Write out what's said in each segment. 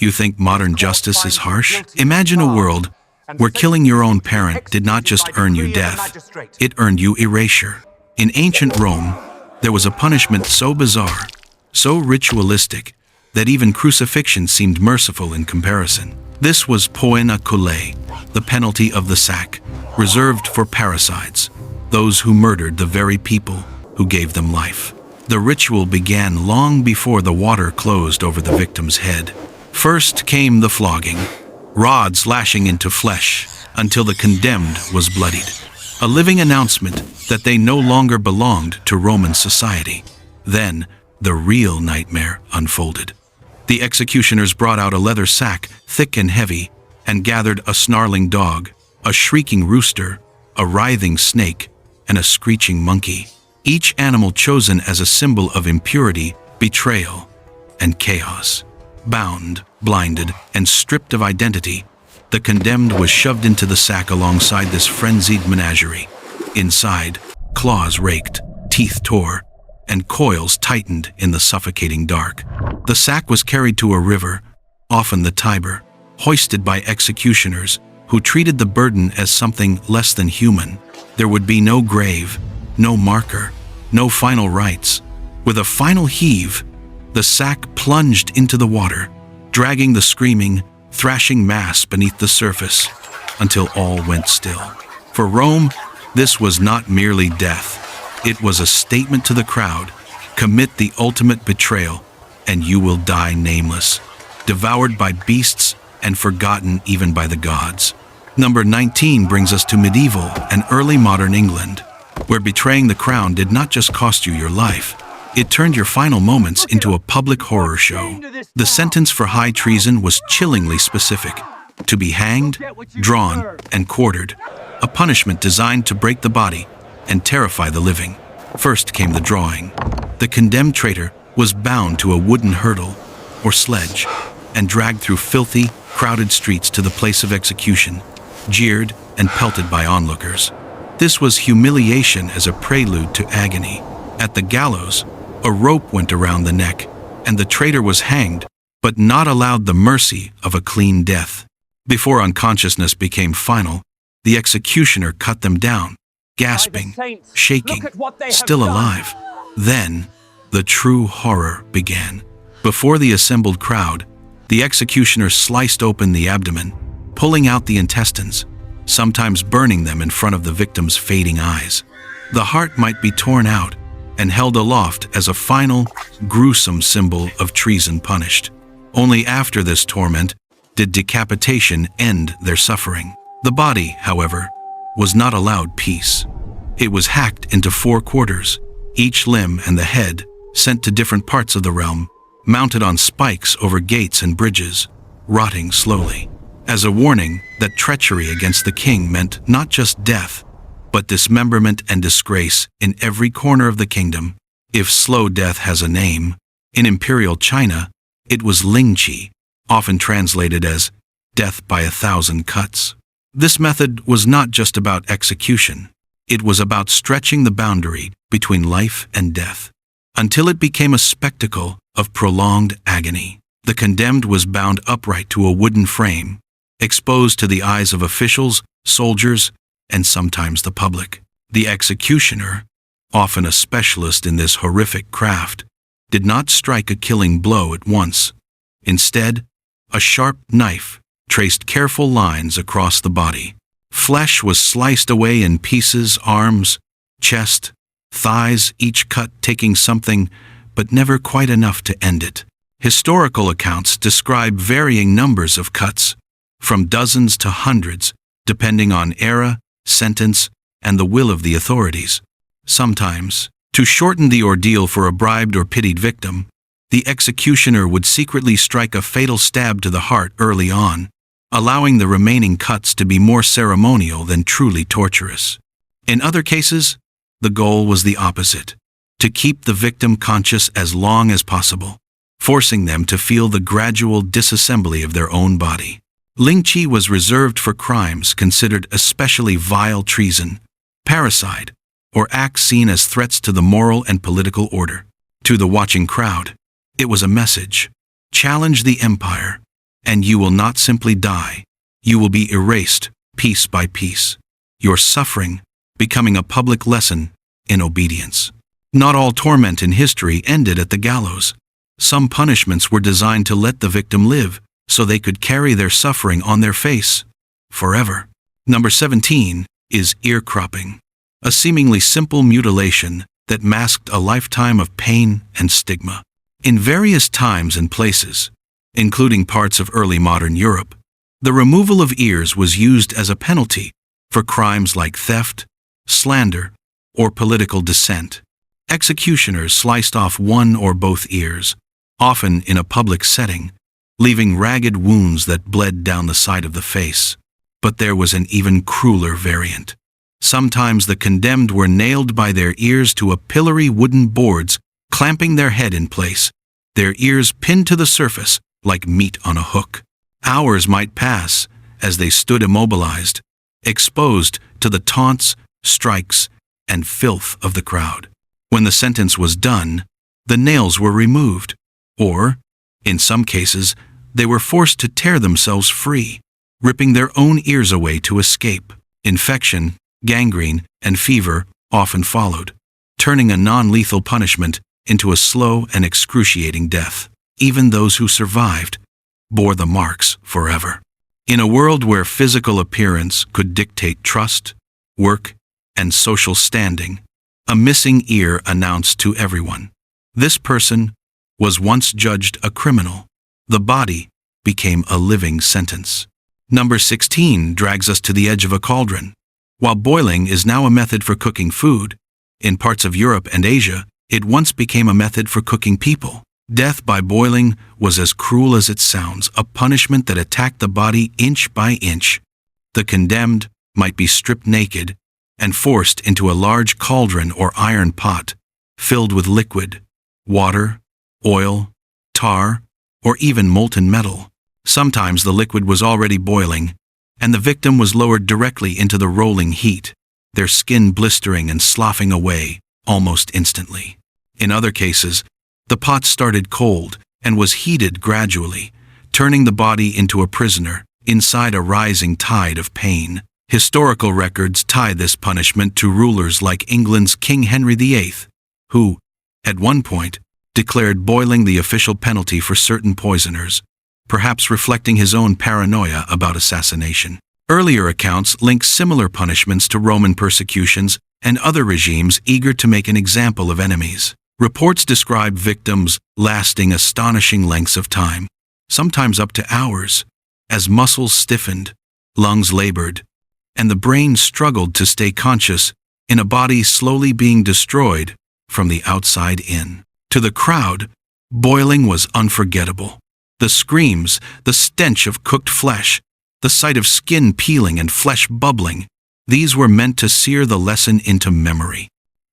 You think modern justice is harsh? Imagine a world where killing your own parent did not just earn you death, it earned you erasure. In ancient Rome, there was a punishment so bizarre, so ritualistic, that even crucifixion seemed merciful in comparison. This was poena cullei, the penalty of the sack, reserved for parricides, those who murdered the very people who gave them life. The ritual began long before the water closed over the victim's head. First came the flogging, rods lashing into flesh until the condemned was bloodied, a living announcement that they no longer belonged to Roman society. Then, the real nightmare unfolded. The executioners brought out a leather sack, thick and heavy, and gathered a snarling dog, a shrieking rooster, a writhing snake, and a screeching monkey, each animal chosen as a symbol of impurity, betrayal, and chaos. Bound, blinded, and stripped of identity, the condemned was shoved into the sack alongside this frenzied menagerie. Inside, claws raked, teeth tore, and coils tightened in the suffocating dark. The sack was carried to a river, often the Tiber, hoisted by executioners who treated the burden as something less than human. There would be no grave, no marker, no final rites. With a final heave, the sack plunged into the water, dragging the screaming, thrashing mass beneath the surface until all went still. For Rome, this was not merely death. It was a statement to the crowd: commit the ultimate betrayal, and you will die nameless, devoured by beasts and forgotten even by the gods. Number 19 brings us to medieval and early modern England, where betraying the crown did not just cost you your life, it turned your final moments into a public horror show. The sentence for high treason was chillingly specific: to be hanged, drawn, and quartered, a punishment designed to break the body and terrify the living. First came the drawing. The condemned traitor was bound to a wooden hurdle or sledge and dragged through filthy, crowded streets to the place of execution, jeered and pelted by onlookers. This was humiliation as a prelude to agony. At the gallows, a rope went around the neck, and the traitor was hanged, but not allowed the mercy of a clean death. Before unconsciousness became final, the executioner cut them down, gasping, shaking, still alive. Then, the true horror began. Before the assembled crowd, the executioner sliced open the abdomen, pulling out the intestines, sometimes burning them in front of the victim's fading eyes. The heart might be torn out and held aloft as a final, gruesome symbol of treason punished. Only after this torment did decapitation end their suffering. The body, however, was not allowed peace. It was hacked into 4 quarters, each limb and the head sent to different parts of the realm, mounted on spikes over gates and bridges, rotting slowly, as a warning that treachery against the king meant not just death, but dismemberment and disgrace in every corner of the kingdom. If slow death has a name, in imperial China, it was lingqi, often translated as death by 1,000 cuts. This method was not just about execution. It was about stretching the boundary between life and death, until it became a spectacle of prolonged agony. The condemned was bound upright to a wooden frame, exposed to the eyes of officials, soldiers, and sometimes the public. The executioner, often a specialist in this horrific craft, did not strike a killing blow at once. Instead, a sharp knife traced careful lines across the body. Flesh was sliced away in pieces: arms, chest, thighs, each cut taking something, but never quite enough to end it. Historical accounts describe varying numbers of cuts, from dozens to hundreds, depending on era, sentence, and the will of the authorities. Sometimes, to shorten the ordeal for a bribed or pitied victim, the executioner would secretly strike a fatal stab to the heart early on, allowing the remaining cuts to be more ceremonial than truly torturous. In other cases, the goal was the opposite: to keep the victim conscious as long as possible, forcing them to feel the gradual disassembly of their own body. Lingqi was reserved for crimes considered especially vile: treason, parricide, or acts seen as threats to the moral and political order. To the watching crowd, it was a message: challenge the empire, And you will not simply die. You will be erased, piece by piece. Your suffering becoming a public lesson in obedience. Not all torment in history ended at the gallows. Some punishments were designed to let the victim live, so they could carry their suffering on their face forever. Number 17 is ear cropping, a seemingly simple mutilation that masked a lifetime of pain and stigma. In various times and places, including parts of early modern Europe, the removal of ears was used as a penalty for crimes like theft, slander, or political dissent. Executioners sliced off one or both ears, often in a public setting, leaving ragged wounds that bled down the side of the face. But there was an even crueler variant. Sometimes the condemned were nailed by their ears to a pillory wooden boards, clamping their head in place, their ears pinned to the surface like meat on a hook. Hours might pass as they stood immobilized, exposed to the taunts, strikes, and filth of the crowd. When the sentence was done, the nails were removed, or, in some cases, they were forced to tear themselves free, ripping their own ears away to escape. Infection, gangrene, and fever often followed, turning a non-lethal punishment into a slow and excruciating death. Even those who survived bore the marks forever. In a world where physical appearance could dictate trust, work, and social standing, a missing ear announced to everyone, this person was once judged a criminal. The body became a living sentence. Number 16 drags us to the edge of a cauldron. While boiling is now a method for cooking food, in parts of Europe and Asia, it once became a method for cooking people. Death by boiling was as cruel as it sounds, a punishment that attacked the body inch by inch. The condemned might be stripped naked and forced into a large cauldron or iron pot, filled with liquid, water, oil, tar, or even molten metal. Sometimes the liquid was already boiling, and the victim was lowered directly into the rolling heat, their skin blistering and sloughing away almost instantly. In other cases, the pot started cold and was heated gradually, turning the body into a prisoner inside a rising tide of pain. Historical records tie this punishment to rulers like England's King Henry VIII, who, at one point, declared boiling the official penalty for certain poisoners, perhaps reflecting his own paranoia about assassination. Earlier accounts link similar punishments to Roman persecutions and other regimes eager to make an example of enemies. Reports describe victims lasting astonishing lengths of time, sometimes up to hours, as muscles stiffened, lungs labored, and the brain struggled to stay conscious in a body slowly being destroyed from the outside in. To the crowd, boiling was unforgettable. The screams, the stench of cooked flesh, the sight of skin peeling and flesh bubbling, these were meant to sear the lesson into memory.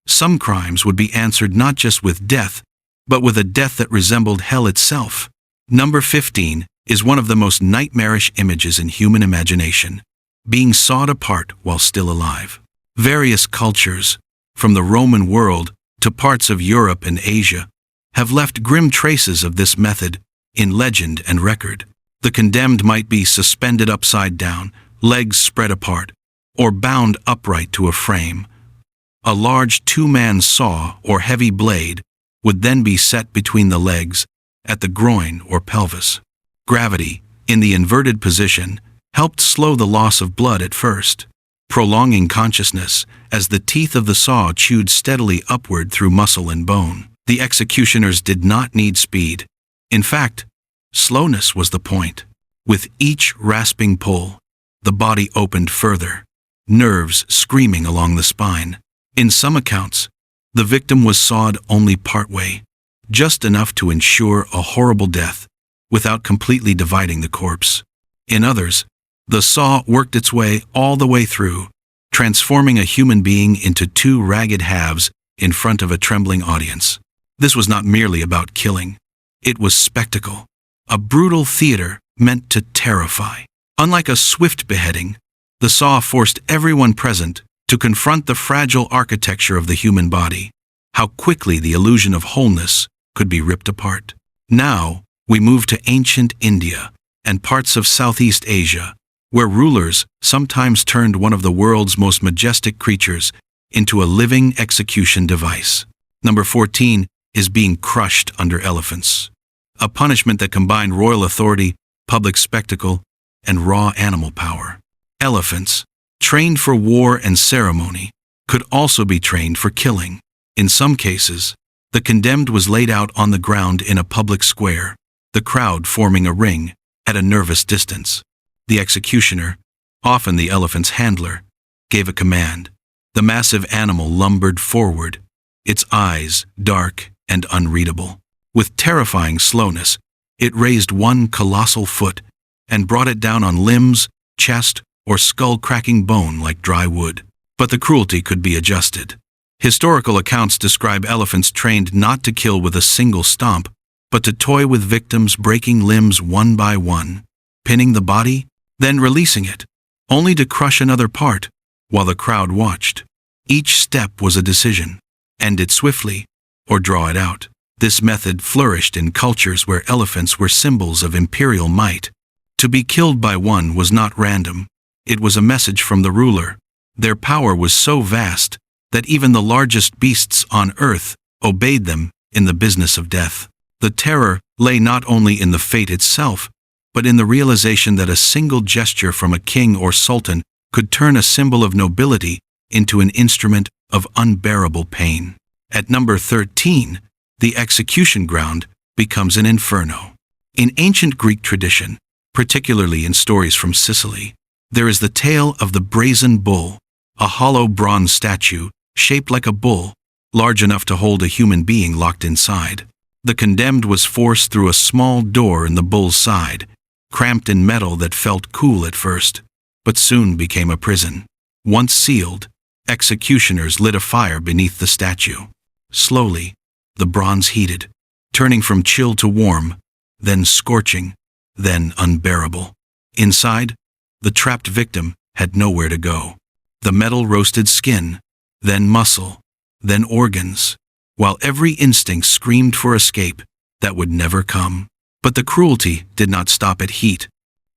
Some crimes would be answered not just with death, but with a death that resembled hell itself. Number 15 is one of the most nightmarish images in human imagination, being sawed apart while still alive. Various cultures, from the Roman world to parts of Europe and Asia, have left grim traces of this method in legend and record. The condemned might be suspended upside down, legs spread apart, or bound upright to a frame. A large two-man saw or heavy blade would then be set between the legs at the groin or pelvis. Gravity, in the inverted position, helped slow the loss of blood at first, prolonging consciousness as the teeth of the saw chewed steadily upward through muscle and bone. The executioners did not need speed. In fact, slowness was the point. With each rasping pull, the body opened further, nerves screaming along the spine. In some accounts, the victim was sawed only partway, just enough to ensure a horrible death, without completely dividing the corpse. In others, the saw worked its way all the way through, transforming a human being into two ragged halves in front of a trembling audience. This was not merely about killing. It was spectacle, a brutal theater meant to terrify. Unlike a swift beheading, the saw forced everyone present to confront the fragile architecture of the human body, how quickly the illusion of wholeness could be ripped apart. Now, we move to ancient India, and parts of Southeast Asia, where rulers sometimes turned one of the world's most majestic creatures into a living execution device. Number 14 is being crushed under elephants. A punishment that combined royal authority, public spectacle, and raw animal power. Elephants, trained for war and ceremony, could also be trained for killing. In some cases, the condemned was laid out on the ground in a public square, the crowd forming a ring at a nervous distance. The executioner, often the elephant's handler, gave a command. The massive animal lumbered forward, its eyes dark and unreadable. With terrifying slowness, it raised one colossal foot and brought it down on limbs, chest, or skull-cracking bone like dry wood. But the cruelty could be adjusted. Historical accounts describe elephants trained not to kill with a single stomp, but to toy with victims, breaking limbs one by one, pinning the body, then releasing it, only to crush another part while the crowd watched. Each step was a decision: end it swiftly or draw it out. This method flourished in cultures where elephants were symbols of imperial might. To be killed by one was not random. It was a message from the ruler. Their power was so vast that even the largest beasts on earth obeyed them in the business of death. The terror lay not only in the fate itself, but in the realization that a single gesture from a king or sultan could turn a symbol of nobility into an instrument of unbearable pain. At number 13, the execution ground becomes an inferno. In ancient Greek tradition, particularly in stories from Sicily, there is the tale of the brazen bull, a hollow bronze statue shaped like a bull, large enough to hold a human being locked inside. The condemned was forced through a small door in the bull's side, cramped in metal that felt cool at first, but soon became a prison. Once sealed, executioners lit a fire beneath the statue. Slowly, the bronze heated, turning from chill to warm, then scorching, then unbearable. Inside, the trapped victim had nowhere to go. The metal roasted skin, then muscle, then organs, while every instinct screamed for escape that would never come. But the cruelty did not stop at heat.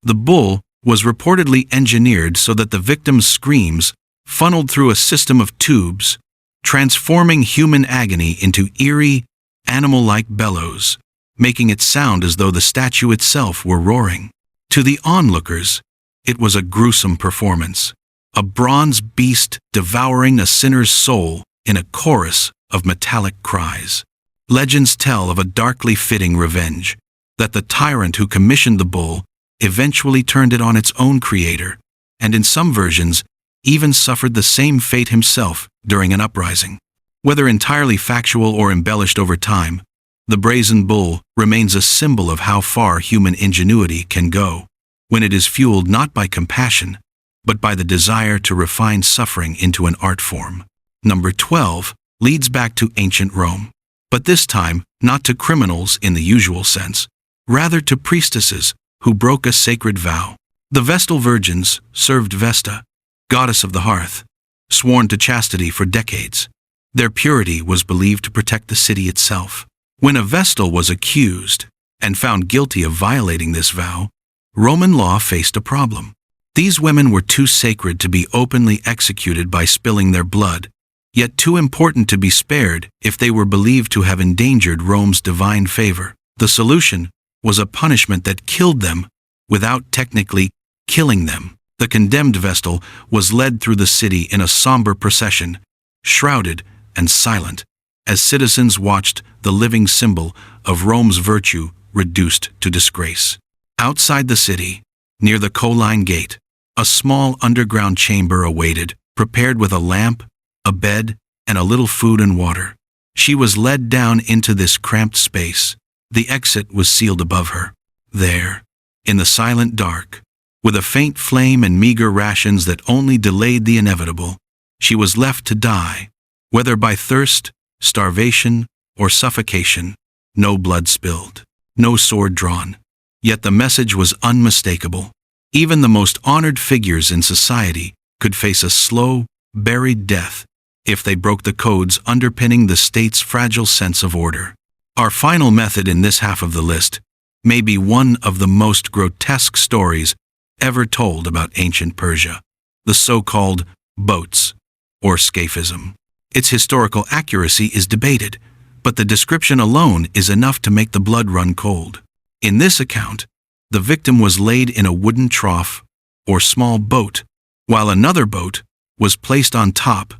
The bull was reportedly engineered so that the victim's screams funneled through a system of tubes, transforming human agony into eerie, animal-like bellows, making it sound as though the statue itself were roaring. To the onlookers, it was a gruesome performance, a bronze beast devouring a sinner's soul in a chorus of metallic cries. Legends tell of a darkly fitting revenge, that the tyrant who commissioned the bull eventually turned it on its own creator, and in some versions even suffered the same fate himself during an uprising. Whether entirely factual or embellished over time, the brazen bull remains a symbol of how far human ingenuity can go, when it is fueled not by compassion, but by the desire to refine suffering into an art form. Number 12 leads back to ancient Rome, but this time not to criminals in the usual sense, rather to priestesses who broke a sacred vow. The Vestal virgins served Vesta, goddess of the hearth, sworn to chastity for decades. Their purity was believed to protect the city itself. When a Vestal was accused and found guilty of violating this vow, Roman law faced a problem. These women were too sacred to be openly executed by spilling their blood, yet too important to be spared if they were believed to have endangered Rome's divine favor. The solution was a punishment that killed them without technically killing them. The condemned Vestal was led through the city in a somber procession, shrouded and silent, as citizens watched the living symbol of Rome's virtue reduced to disgrace. Outside the city, near the Colline Gate, a small underground chamber awaited, prepared with a lamp, a bed, and a little food and water. She was led down into this cramped space. The exit was sealed above her. There, in the silent dark, with a faint flame and meager rations that only delayed the inevitable, she was left to die, whether by thirst, starvation, or suffocation. No blood spilled, no sword drawn. Yet the message was unmistakable. Even the most honored figures in society could face a slow, buried death if they broke the codes underpinning the state's fragile sense of order. Our final method in this half of the list may be one of the most grotesque stories ever told about ancient Persia, the so-called boats, or scaphism. Its historical accuracy is debated, but the description alone is enough to make the blood run cold. In this account, the victim was laid in a wooden trough, or small boat, while another boat was placed on top,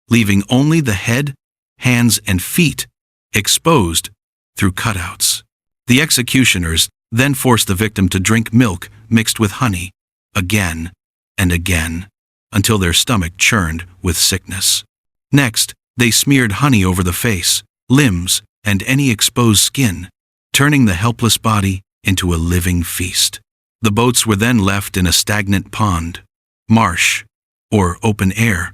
leaving only the head, hands, and feet exposed through cutouts. The executioners then forced the victim to drink milk mixed with honey, again and again, until their stomach churned with sickness. Next, they smeared honey over the face, limbs, and any exposed skin, turning the helpless body into a living feast. The boats were then left in a stagnant pond, marsh, or open air,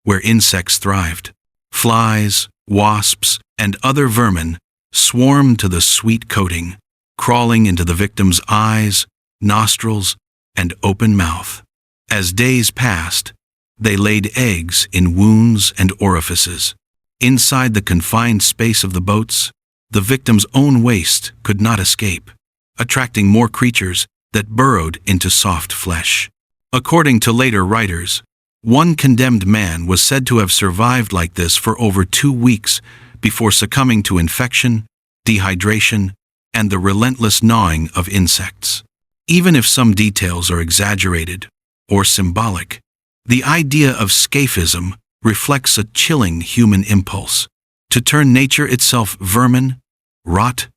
where insects thrived. Flies, wasps, and other vermin swarmed to the sweet coating, crawling into the victim's eyes, nostrils, and open mouth. As days passed, they laid eggs in wounds and orifices. Inside the confined space of the boats, the victim's own waste could not escape, attracting more creatures that burrowed into soft flesh. According to later writers, one condemned man was said to have survived like this for over 2 weeks before succumbing to infection, dehydration, and the relentless gnawing of insects. Even if some details are exaggerated or symbolic, the idea of scaphism reflects a chilling human impulse to turn nature itself vermin, rot,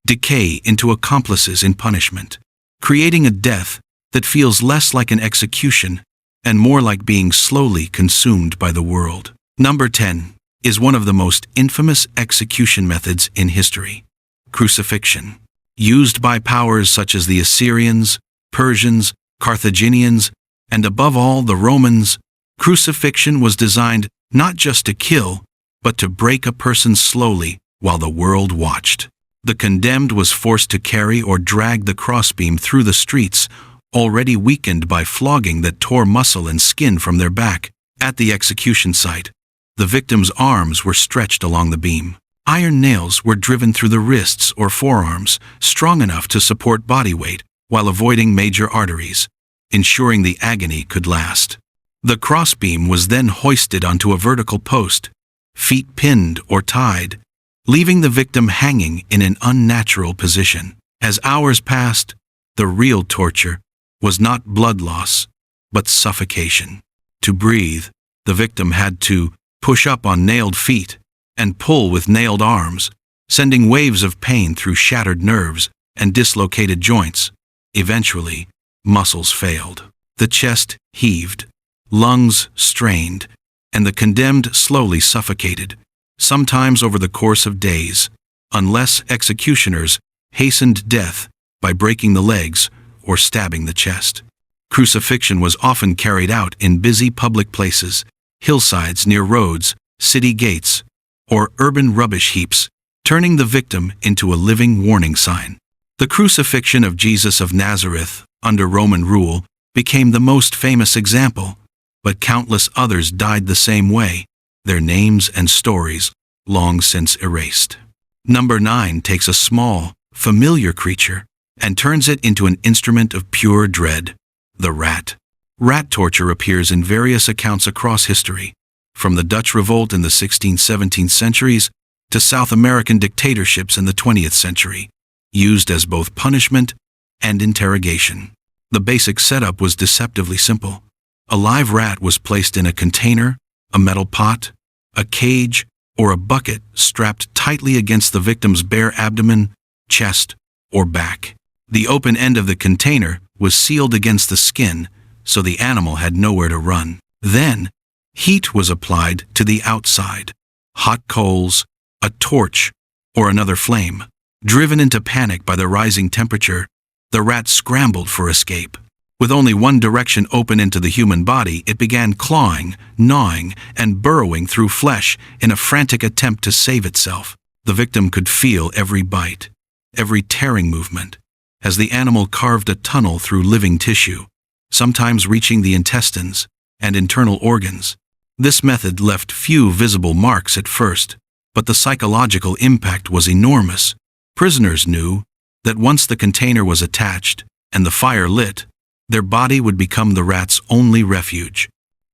decay into accomplices in punishment, creating a death that feels less like an execution and more like being slowly consumed by the world. Number 10 is one of the most infamous execution methods in history: crucifixion. Used by powers such as the Assyrians, Persians, Carthaginians, and above all the Romans, crucifixion was designed not just to kill, but to break a person slowly while the world watched. The condemned was forced to carry or drag the crossbeam through the streets, already weakened by flogging that tore muscle and skin from their back. At the execution site, the victim's arms were stretched along the beam. Iron nails were driven through the wrists or forearms, strong enough to support body weight while avoiding major arteries, ensuring the agony could last. The crossbeam was then hoisted onto a vertical post, feet pinned or tied, leaving the victim hanging in an unnatural position. As hours passed, the real torture was not blood loss, but suffocation. To breathe, the victim had to push up on nailed feet and pull with nailed arms, sending waves of pain through shattered nerves and dislocated joints. Eventually, muscles failed. The chest heaved, lungs strained, and the condemned slowly suffocated, sometimes over the course of days, unless executioners hastened death by breaking the legs or stabbing the chest. Crucifixion was often carried out in busy public places, hillsides near roads, city gates, or urban rubbish heaps, turning the victim into a living warning sign. The crucifixion of Jesus of Nazareth under Roman rule became the most famous example, but countless others died the same way, their names and stories long since erased. Number 9 takes a small, familiar creature and turns it into an instrument of pure dread: the rat. Rat torture appears in various accounts across history, from the Dutch Revolt in the 16th-17th centuries to South American dictatorships in the 20th century, used as both punishment and interrogation. The basic setup was deceptively simple. A live rat was placed in a container, a metal pot, a cage, or a bucket strapped tightly against the victim's bare abdomen, chest, or back. The open end of the container was sealed against the skin, so the animal had nowhere to run. Then, heat was applied to the outside: hot coals, a torch, or another flame. Driven into panic by the rising temperature, the rat scrambled for escape. With only one direction open into the human body, it began clawing, gnawing, and burrowing through flesh in a frantic attempt to save itself. The victim could feel every bite, every tearing movement, as the animal carved a tunnel through living tissue, sometimes reaching the intestines and internal organs. This method left few visible marks at first, but the psychological impact was enormous. Prisoners knew that once the container was attached and the fire lit, their body would become the rat's only refuge.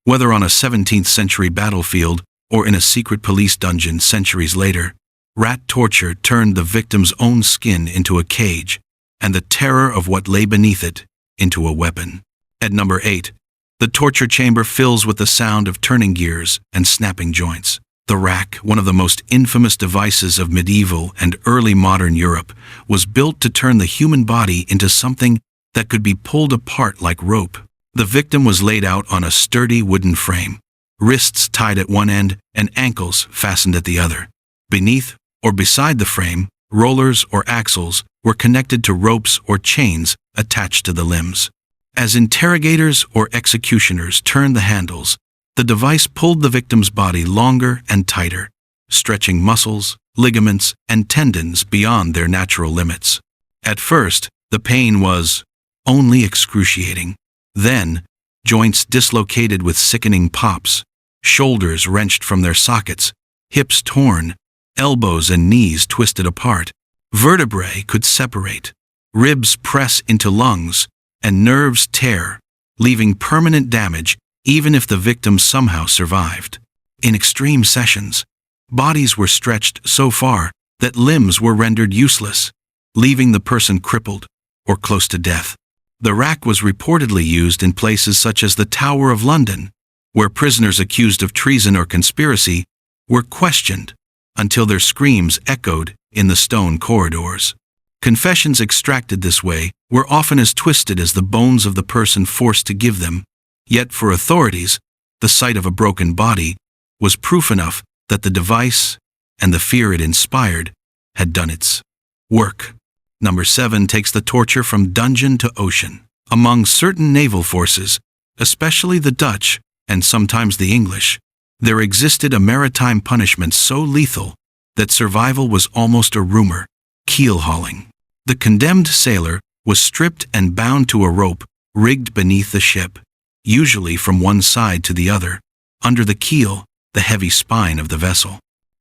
Whether on a 17th century battlefield or in a secret police dungeon centuries later, rat torture turned the victim's own skin into a cage and the terror of what lay beneath it into a weapon. At number 8, the torture chamber fills with the sound of turning gears and snapping joints. The rack, one of the most infamous devices of medieval and early modern Europe, was built to turn the human body into something that could be pulled apart like rope. The victim was laid out on a sturdy wooden frame, wrists tied at one end and ankles fastened at the other. Beneath or beside the frame, rollers or axles were connected to ropes or chains attached to the limbs. As interrogators or executioners turned the handles, the device pulled the victim's body longer and tighter, stretching muscles, ligaments, and tendons beyond their natural limits. At first, the pain was only excruciating. Then, joints dislocated with sickening pops, shoulders wrenched from their sockets, hips torn, elbows and knees twisted apart, vertebrae could separate, ribs press into lungs, and nerves tear, leaving permanent damage even if the victim somehow survived. In extreme sessions, bodies were stretched so far that limbs were rendered useless, leaving the person crippled or close to death. The rack was reportedly used in places such as the Tower of London, where prisoners accused of treason or conspiracy were questioned until their screams echoed in the stone corridors. Confessions extracted this way were often as twisted as the bones of the person forced to give them, yet for authorities, the sight of a broken body was proof enough that the device and the fear it inspired had done its work. Number 7 takes the torture from dungeon to ocean. Among certain naval forces, especially the Dutch and sometimes the English, there existed a maritime punishment so lethal that survival was almost a rumor: keel hauling. The condemned sailor was stripped and bound to a rope rigged beneath the ship, usually from one side to the other, under the keel, the heavy spine of the vessel.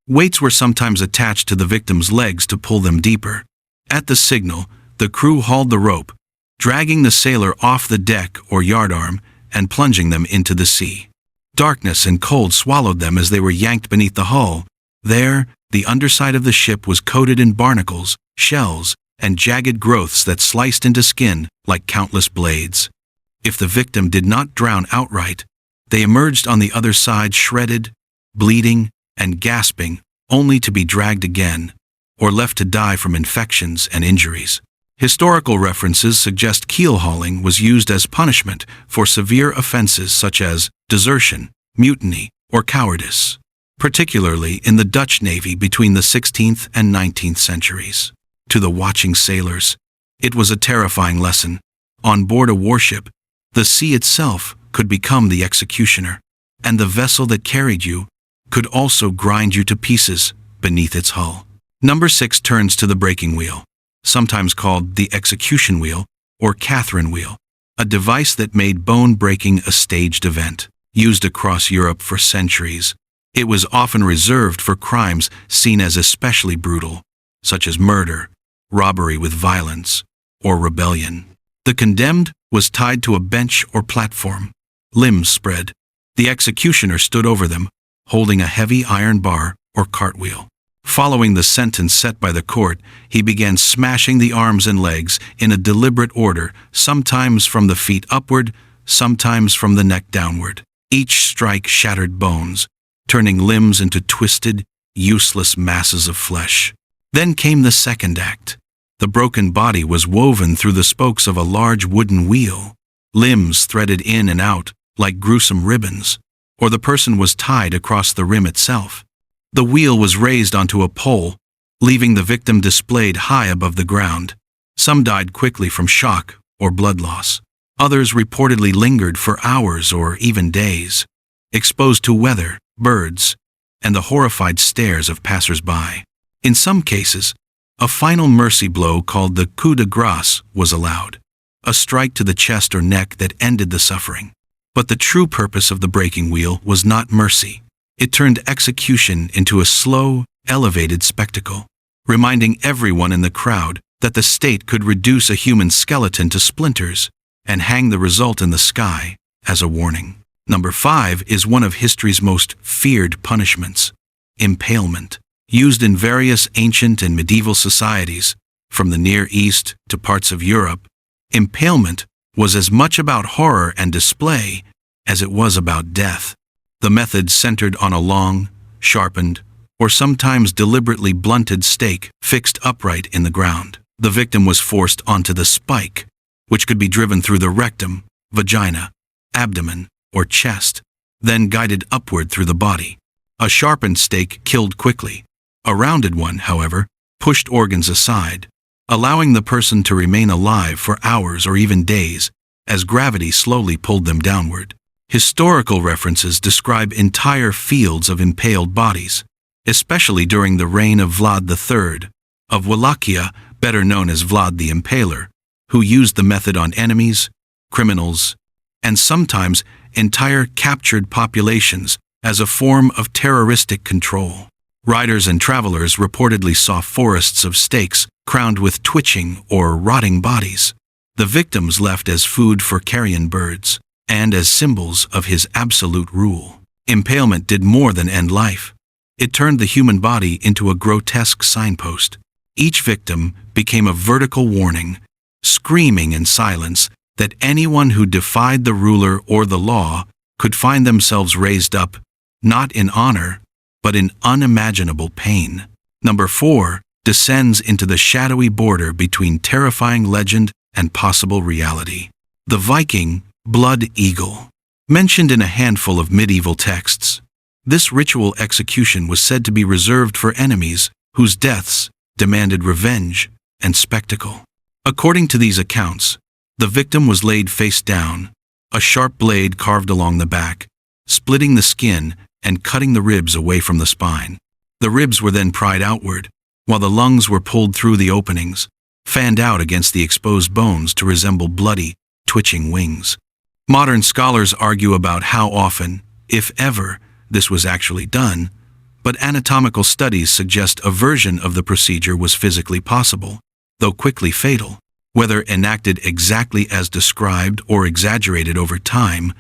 Weights were sometimes attached to the victim's legs to pull them deeper. At the signal, the crew hauled the rope, dragging the sailor off the deck or yardarm and plunging them into the sea. Darkness and cold swallowed them as they were yanked beneath the hull. There, the underside of the ship was coated in barnacles, shells, and jagged growths that sliced into skin like countless blades. If the victim did not drown outright, they emerged on the other side shredded, bleeding, and gasping, only to be dragged again, or left to die from infections and injuries. Historical references suggest keel hauling was used as punishment for severe offenses such as desertion, mutiny, or cowardice, particularly in the Dutch Navy between the 16th and 19th centuries. To the watching sailors, it was a terrifying lesson. On board a warship, the sea itself could become the executioner, and the vessel that carried you could also grind you to pieces beneath its hull. Number 6 turns to the breaking wheel, sometimes called the execution wheel or Catherine wheel, a device that made bone breaking a staged event. Used across Europe for centuries, it was often reserved for crimes seen as especially brutal, such as murder, robbery with violence, or rebellion. The condemned was tied to a bench or platform, limbs spread. The executioner stood over them, holding a heavy iron bar or cartwheel. Following the sentence set by the court, he began smashing the arms and legs in a deliberate order, sometimes from the feet upward, sometimes from the neck downward. Each strike shattered bones, turning limbs into twisted, useless masses of flesh. Then came the second act. The broken body was woven through the spokes of a large wooden wheel, limbs threaded in and out like gruesome ribbons, or the person was tied across the rim itself. The wheel was raised onto a pole, leaving the victim displayed high above the ground. Some died quickly from shock or blood loss. Others reportedly lingered for hours or even days, exposed to weather, birds, and the horrified stares of passers-by. In some cases, a final mercy blow called the coup de grâce was allowed, a strike to the chest or neck that ended the suffering. But the true purpose of the breaking wheel was not mercy. It turned execution into a slow, elevated spectacle, reminding everyone in the crowd that the state could reduce a human skeleton to splinters and hang the result in the sky as a warning. Number 5 is one of history's most feared punishments: impalement. Used in various ancient and medieval societies, from the Near East to parts of Europe, impalement was as much about horror and display as it was about death. The method centered on a long, sharpened, or sometimes deliberately blunted stake fixed upright in the ground. The victim was forced onto the spike, which could be driven through the rectum, vagina, abdomen, or chest, then guided upward through the body. A sharpened stake killed quickly. A rounded one, however, pushed organs aside, allowing the person to remain alive for hours or even days as gravity slowly pulled them downward. Historical references describe entire fields of impaled bodies, especially during the reign of Vlad III of Wallachia, better known as Vlad the Impaler, who used the method on enemies, criminals, and sometimes entire captured populations as a form of terroristic control. Riders and travelers reportedly saw forests of stakes crowned with twitching or rotting bodies, the victims left as food for carrion birds, and as symbols of his absolute rule. Impalement did more than end life. It turned the human body into a grotesque signpost. Each victim became a vertical warning, screaming in silence that anyone who defied the ruler or the law could find themselves raised up, not in honor, but in unimaginable pain. Number 4 descends into the shadowy border between terrifying legend and possible reality. The Viking blood eagle. Mentioned in a handful of medieval texts, this ritual execution was said to be reserved for enemies whose deaths demanded revenge and spectacle. According to these accounts, the victim was laid face down, a sharp blade carved along the back, splitting the skin and cutting the ribs away from the spine. The ribs were then pried outward, while the lungs were pulled through the openings, fanned out against the exposed bones to resemble bloody, twitching wings. Modern scholars argue about how often, if ever, this was actually done, but anatomical studies suggest a version of the procedure was physically possible, though quickly fatal. Whether enacted exactly as described or exaggerated over time,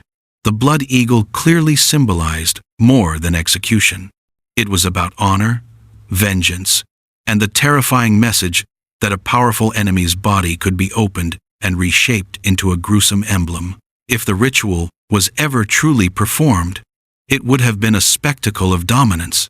the blood eagle clearly symbolized more than execution. It was about honor, vengeance, and the terrifying message that a powerful enemy's body could be opened and reshaped into a gruesome emblem. If the ritual was ever truly performed, it would have been a spectacle of dominance,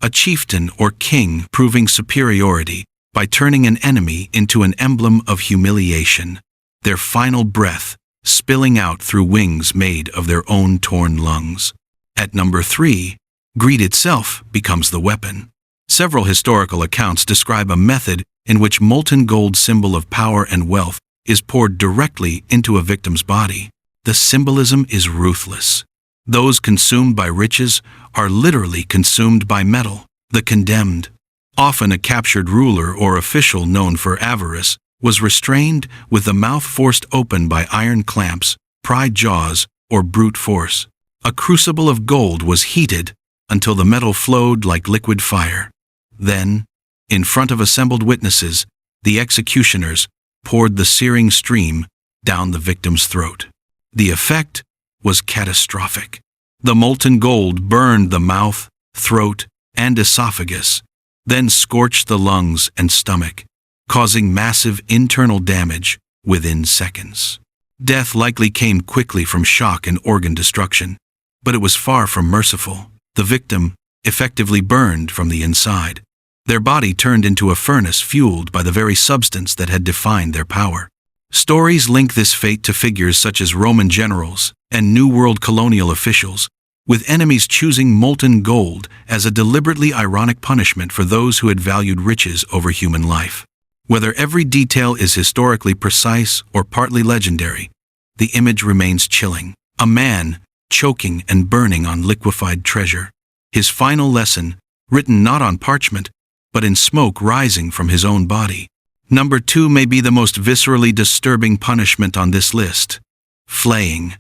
a chieftain or king proving superiority by turning an enemy into an emblem of humiliation, their final breath spilling out through wings made of their own torn lungs. At number 3, greed itself becomes the weapon. Several historical accounts describe a method in which molten gold, symbol of power and wealth, is poured directly into a victim's body. The symbolism is ruthless. Those consumed by riches are literally consumed by metal. The condemned, often a captured ruler or official known for avarice, was restrained with the mouth forced open by iron clamps, pried jaws, or brute force. A crucible of gold was heated until the metal flowed like liquid fire. Then, in front of assembled witnesses, the executioners poured the searing stream down the victim's throat. The effect was catastrophic. The molten gold burned the mouth, throat, and esophagus, then scorched the lungs and stomach, causing massive internal damage within seconds. Death likely came quickly from shock and organ destruction, but it was far from merciful. The victim effectively burned from the inside, their body turned into a furnace fueled by the very substance that had defined their power. Stories link this fate to figures such as Roman generals and New World colonial officials, with enemies choosing molten gold as a deliberately ironic punishment for those who had valued riches over human life. Whether every detail is historically precise or partly legendary, the image remains chilling. A man choking and burning on liquefied treasure. His final lesson, written not on parchment, but in smoke rising from his own body. Number 2 may be the most viscerally disturbing punishment on this list. Flaying.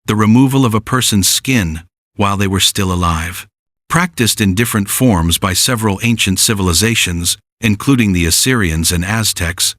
The removal of a person's skin while they were still alive. Practiced in different forms by several ancient civilizations, including the Assyrians and Aztecs,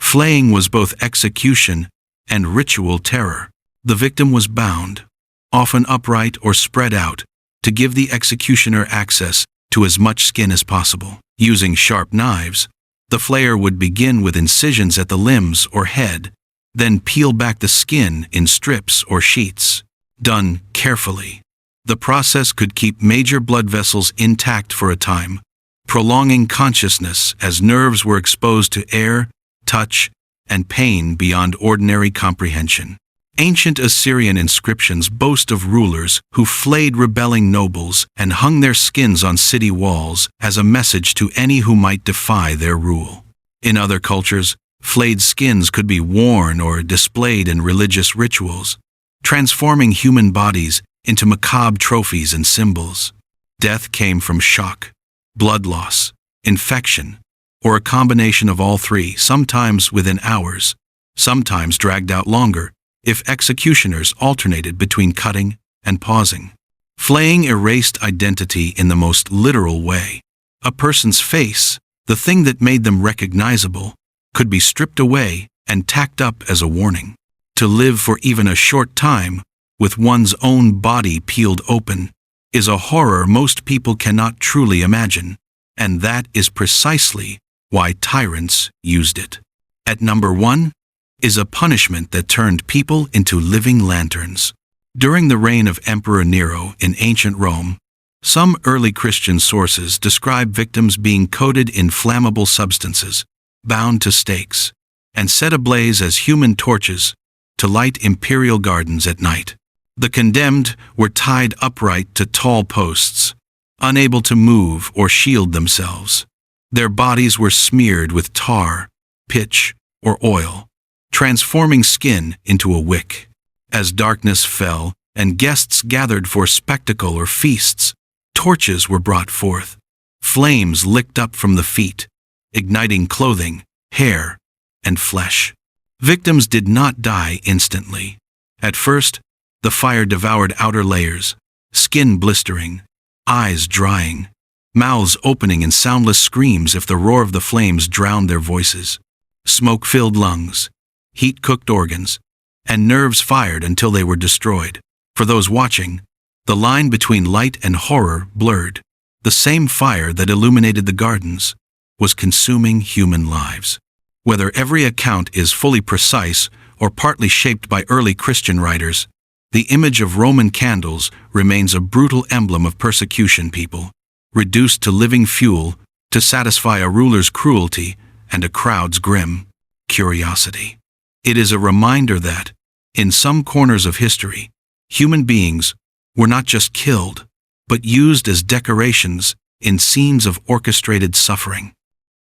Flaying was both execution and ritual terror. The victim was bound, often upright or spread out, to give the executioner access to as much skin as possible. Using sharp knives, the flayer would begin with incisions at the limbs or head, then peel back the skin in strips or sheets. Done carefully, the process could keep major blood vessels intact for a time, prolonging consciousness as nerves were exposed to air, touch, and pain beyond ordinary comprehension. Ancient Assyrian inscriptions boast of rulers who flayed rebelling nobles and hung their skins on city walls as a message to any who might defy their rule. In other cultures, flayed skins could be worn or displayed in religious rituals, transforming human bodies into macabre trophies and symbols. Death came from shock, blood loss, infection, or a combination of all three, sometimes within hours, sometimes dragged out longer, if executioners alternated between cutting and pausing. Flaying erased identity in the most literal way. A person's face, the thing that made them recognizable, could be stripped away and tacked up as a warning. To live for even a short time, with one's own body peeled open, is a horror most people cannot truly imagine, and that is precisely why tyrants used it. At number 1 is a punishment that turned people into living lanterns. During the reign of Emperor Nero in ancient Rome, some early Christian sources describe victims being coated in flammable substances, bound to stakes, and set ablaze as human torches to light imperial gardens at night. The condemned were tied upright to tall posts, unable to move or shield themselves. Their bodies were smeared with tar, pitch, or oil, transforming skin into a wick. As darkness fell and guests gathered for spectacle or feasts, torches were brought forth. Flames licked up from the feet, igniting clothing, hair, and flesh. Victims did not die instantly. At first, the fire devoured outer layers, skin blistering, eyes drying, mouths opening in soundless screams if the roar of the flames drowned their voices. Smoke-filled lungs, heat-cooked organs, and nerves fired until they were destroyed. For those watching, the line between light and horror blurred. The same fire that illuminated the gardens was consuming human lives. Whether every account is fully precise or partly shaped by early Christian writers, the image of Roman candles remains a brutal emblem of persecution. People, reduced to living fuel to satisfy a ruler's cruelty and a crowd's grim curiosity. It is a reminder that, in some corners of history, human beings were not just killed, but used as decorations in scenes of orchestrated suffering.